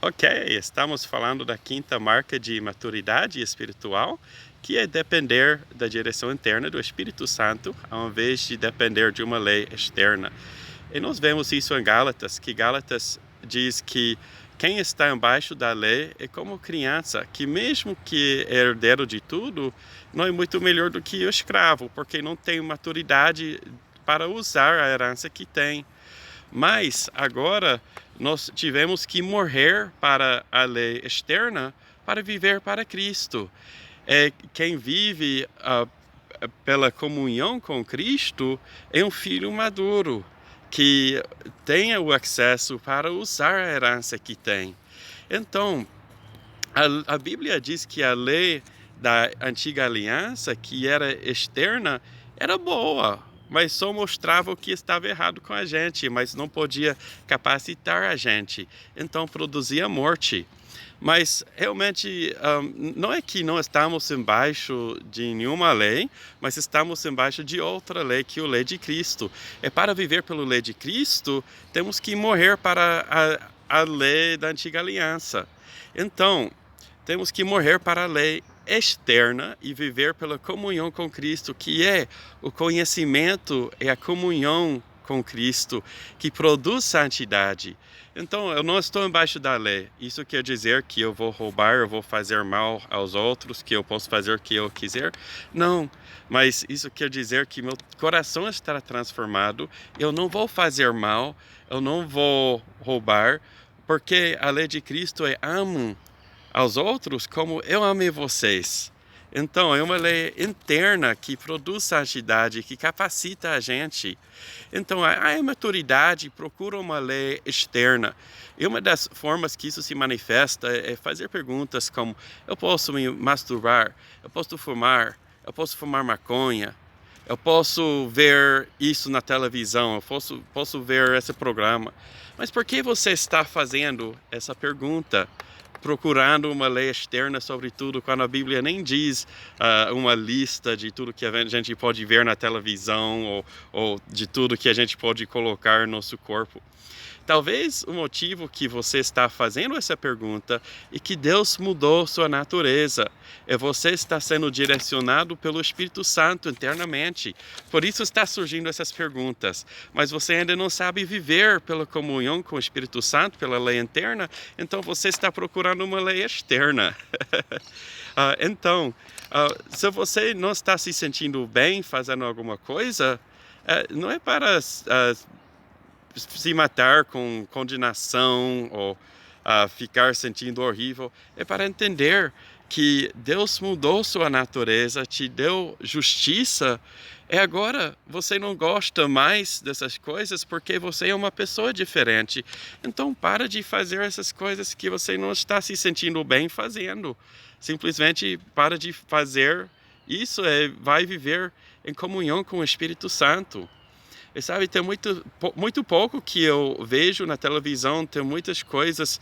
Ok, estamos falando da quinta marca de maturidade espiritual, que é depender da direção interna do Espírito Santo, ao invés de depender de uma lei externa. E nós vemos isso em Gálatas, que Gálatas diz que quem está embaixo da lei é como criança, que mesmo que é herdeiro de tudo, não é muito melhor do que o escravo, porque não tem maturidade para usar a herança que tem. Mas agora nós tivemos que morrer para a lei externa para viver para Cristo. Quem vive pela comunhão com Cristo é um filho maduro, que tenha o acesso para usar a herança que tem. Então, a Bíblia diz que a lei da antiga aliança, que era externa, era boa, mas só mostrava o que estava errado com a gente, mas não podia capacitar a gente. Então produzia morte. Mas realmente não é que não estamos embaixo de nenhuma lei, mas estamos embaixo de outra lei, que é a lei de Cristo. E para viver pela lei de Cristo, temos que morrer para a lei da antiga aliança. Então, temos que morrer para a lei externa e viver pela comunhão com Cristo, que é o conhecimento e a comunhão com Cristo, que produz santidade. Então, eu não estou embaixo da lei. Isso quer dizer que eu vou roubar, eu vou fazer mal aos outros, que eu posso fazer o que eu quiser? Não. Mas isso quer dizer que meu coração está transformado, eu não vou fazer mal, eu não vou roubar, porque a lei de Cristo é amo aos outros como eu amei vocês. Então, é uma lei interna que produz santidade, que capacita a gente. Então, a imaturidade procura uma lei externa. E uma das formas que isso se manifesta é fazer perguntas como: eu posso me masturbar? Eu posso fumar maconha? Eu posso ver isso na televisão? Eu posso ver esse programa? Mas por que você está fazendo essa pergunta? Procurando uma lei externa sobre tudo, quando a Bíblia nem diz uma lista de tudo que a gente pode ver na televisão ou de tudo que a gente pode colocar no nosso corpo. Talvez o motivo que você está fazendo essa pergunta é que Deus mudou sua natureza e você está sendo direcionado pelo Espírito Santo internamente. Por isso está surgindo essas perguntas. Mas você ainda não sabe viver pela comunhão com o Espírito Santo, pela lei interna, então você está procurando uma lei externa. Se você não está se sentindo bem fazendo alguma coisa, não é para se matar com condenação ou ficar sentindo horrível, é para entender que Deus mudou sua natureza, te deu justiça, e agora você não gosta mais dessas coisas porque você é uma pessoa diferente. Então para de fazer essas coisas que você não está se sentindo bem fazendo. Simplesmente para de fazer isso e vai viver em comunhão com o Espírito Santo. E sabe, tem muito pouco que eu vejo na televisão, tem muitas coisas,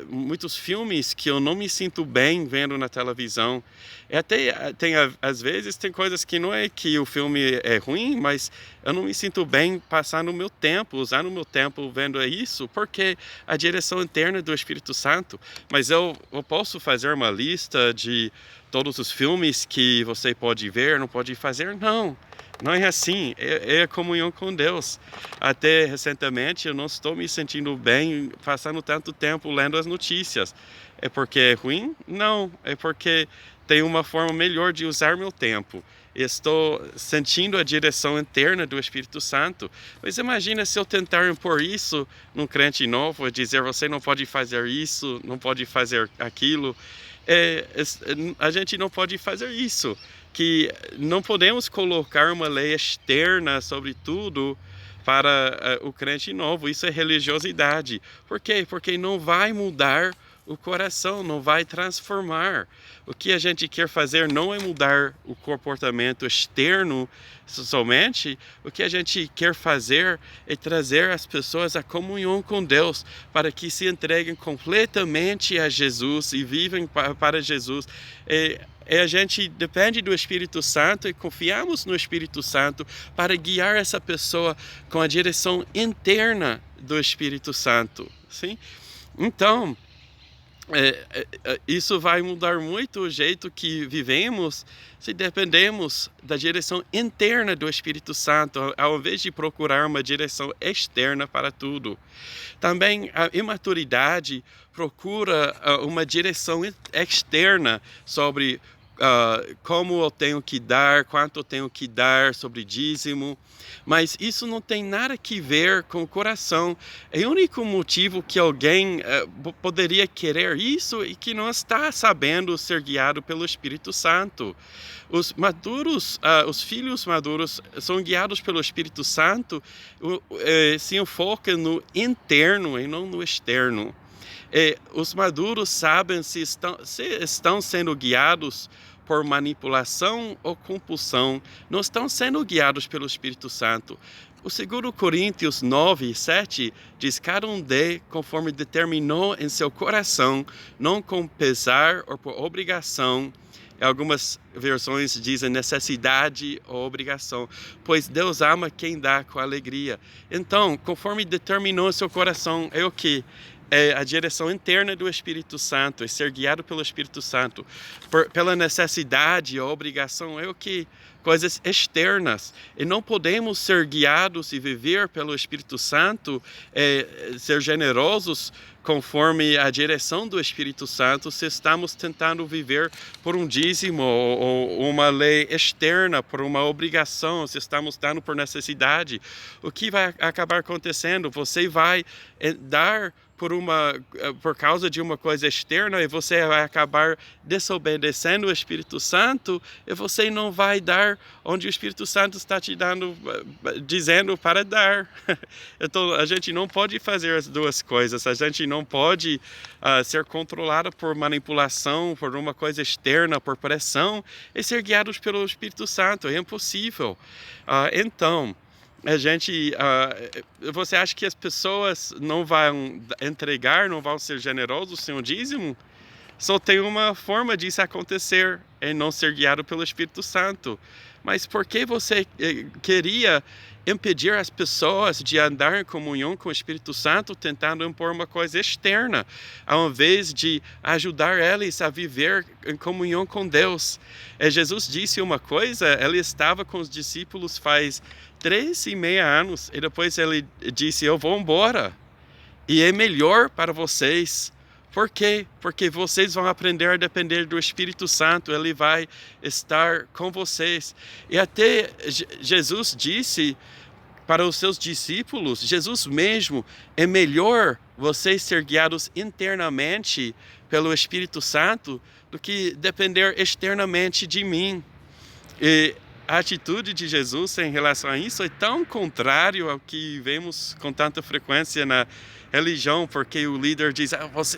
muitos filmes que eu não me sinto bem vendo na televisão. E até às vezes tem coisas que não é que o filme é ruim, mas eu não me sinto bem passando o meu tempo, usando o meu tempo vendo isso, porque a direção interna do Espírito Santo. Mas eu posso fazer uma lista de todos os filmes que você pode ver, não pode fazer? Não. Não é assim, é a comunhão com Deus. Até recentemente eu não estou me sentindo bem passando tanto tempo lendo as notícias. É porque é ruim? Não, é porque tem uma forma melhor de usar meu tempo. Estou sentindo a direção interna do Espírito Santo. Mas imagina se eu tentar impor isso num crente novo, e dizer: você não pode fazer isso, não pode fazer aquilo. A gente não pode fazer isso, que não podemos colocar uma lei externa sobre tudo para o crente novo. Isso é religiosidade. Por quê? Porque não vai mudar o coração, não vai transformar. O que a gente quer fazer não é mudar o comportamento externo somente. O que a gente quer fazer é trazer as pessoas à comunhão com Deus, para que se entreguem completamente a Jesus e vivem para Jesus. A gente depende do Espírito Santo e confiamos no Espírito Santo para guiar essa pessoa com a direção interna do Espírito Santo. Sim? Então, Isso vai mudar muito o jeito que vivemos se dependemos da direção interna do Espírito Santo, ao invés de procurar uma direção externa para tudo. Também a imaturidade procura uma direção externa sobre como eu tenho que dar, quanto eu tenho que dar sobre dízimo, mas isso não tem nada que ver com o coração. É o único motivo que alguém poderia querer isso e que não está sabendo ser guiado pelo Espírito Santo. Os maduros, os filhos maduros são guiados pelo Espírito Santo, se enfocam no interno e não no externo. Os maduros sabem se estão sendo guiados por manipulação ou compulsão, não estão sendo guiados pelo Espírito Santo. O 2 Coríntios 9:7 diz: cada um dê conforme determinou em seu coração, não com pesar ou por obrigação. Algumas versões dizem necessidade ou obrigação, pois Deus ama quem dá com alegria. Então, conforme determinou em seu coração, é o que? É a direção interna do Espírito Santo, é ser guiado pelo Espírito Santo. Pela necessidade ou obrigação, é o que? Coisas externas. E não podemos ser guiados e viver pelo Espírito Santo, ser generosos conforme a direção do Espírito Santo, se estamos tentando viver por um dízimo ou uma lei externa, por uma obrigação, se estamos dando por necessidade. O que vai acabar acontecendo? Você vai dar por causa de uma coisa externa e você vai acabar desobedecendo o Espírito Santo e você não vai dar onde o Espírito Santo está te dizendo para dar. Então a gente não pode fazer as duas coisas, a gente não pode ser controlado por manipulação, por uma coisa externa, por pressão e ser guiados pelo Espírito Santo, é impossível. Então, você acha que as pessoas não vão entregar, não vão ser generosos sem o dízimo? Só tem uma forma disso acontecer, é não ser guiado pelo Espírito Santo. Mas por que você queria impedir as pessoas de andar em comunhão com o Espírito Santo, tentando impor uma coisa externa, ao invés de ajudar eles a viver em comunhão com Deus? Jesus disse uma coisa, ele estava com os discípulos faz 3,5 anos, e depois ele disse: eu vou embora, e é melhor para vocês. Por quê? Porque vocês vão aprender a depender do Espírito Santo, ele vai estar com vocês. E até Jesus disse para os seus discípulos, Jesus mesmo, é melhor vocês ser guiados internamente pelo Espírito Santo do que depender externamente de mim. E a atitude de Jesus em relação a isso é tão contrário ao que vemos com tanta frequência na religião, porque o líder diz: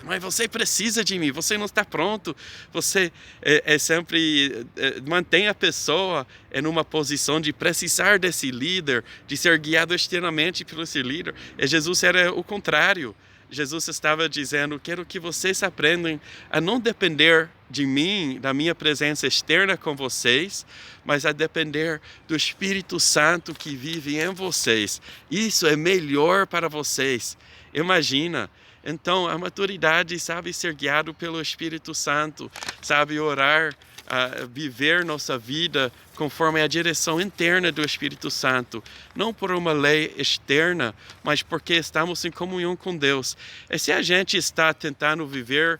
mas você precisa de mim, você não está pronto, você sempre mantém a pessoa em uma posição de precisar desse líder, de ser guiado externamente por esse líder. E Jesus era o contrário. Jesus estava dizendo: quero que vocês aprendam a não depender de mim, da minha presença externa com vocês, mas a depender do Espírito Santo que vive em vocês. Isso é melhor para vocês. Imagina. Então, a maturidade sabe ser guiado pelo Espírito Santo, sabe orar, viver nossa vida conforme a direção interna do Espírito Santo, não por uma lei externa, mas porque estamos em comunhão com Deus. E se a gente está tentando viver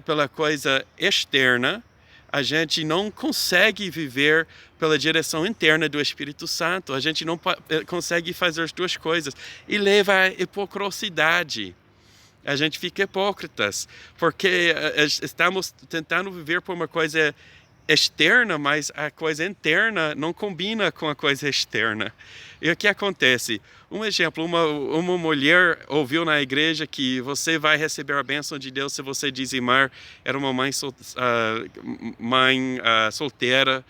pela coisa externa, a gente não consegue viver pela direção interna do Espírito Santo, a gente não consegue fazer as duas coisas, e leva à hipocrisidade. A gente fica hipócritas, porque estamos tentando viver por uma coisa externa, mas a coisa interna não combina com a coisa externa. E o que acontece? Um exemplo, uma mulher ouviu na igreja que você vai receber a bênção de Deus se você dizimar. Era uma mãe solteira,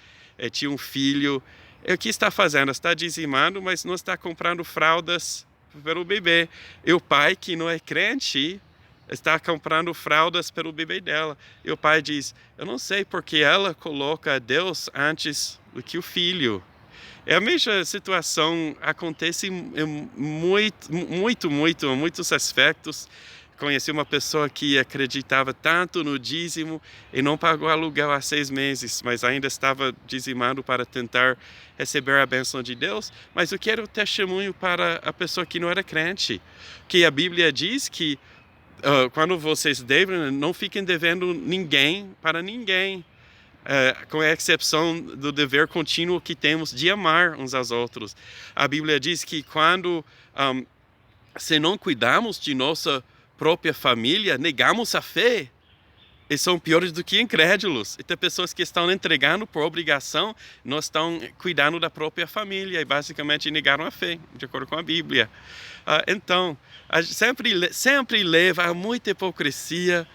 tinha um filho. E o que está fazendo? Está dizimando, mas não está comprando fraldas para o bebê. E o pai, que não é crente, está comprando fraldas para o bebê dela. E o pai diz: eu não sei porque ela coloca Deus antes do que o filho. É a mesma situação acontece em muitos aspectos conheci uma pessoa que acreditava tanto no dízimo e não pagou aluguel há 6 meses, mas ainda estava dizimando para tentar receber a bênção de Deus. Mas eu quero testemunho para a pessoa que não era crente, que a Bíblia diz que quando vocês devem, não fiquem devendo ninguém para ninguém. Com a exceção do dever contínuo que temos de amar uns aos outros. A Bíblia diz que quando se não cuidamos de nossa própria família, negamos a fé, e são piores do que incrédulos. E tem pessoas que estão entregando por obrigação, não estão cuidando da própria família e basicamente negaram a fé, de acordo com a Bíblia. Então, sempre leva a muita hipocrisia.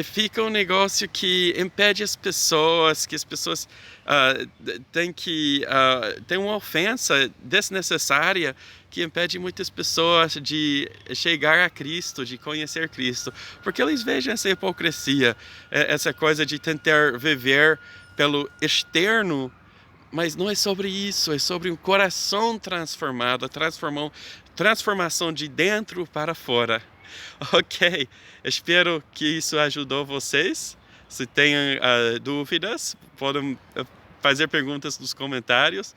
Fica um negócio que impede as pessoas, que as pessoas têm uma ofensa desnecessária que impede muitas pessoas de chegar a Cristo, de conhecer Cristo, porque eles vejam essa hipocrisia, essa coisa de tentar viver pelo externo, mas não é sobre isso, é sobre um coração transformado, a transformação de dentro para fora. Ok, espero que isso ajudou vocês. Se têm dúvidas, podem fazer perguntas nos comentários.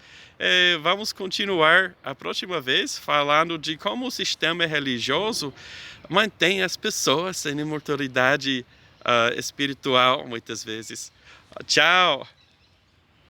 Vamos continuar a próxima vez falando de como o sistema religioso mantém as pessoas em imortalidade espiritual muitas vezes. Tchau!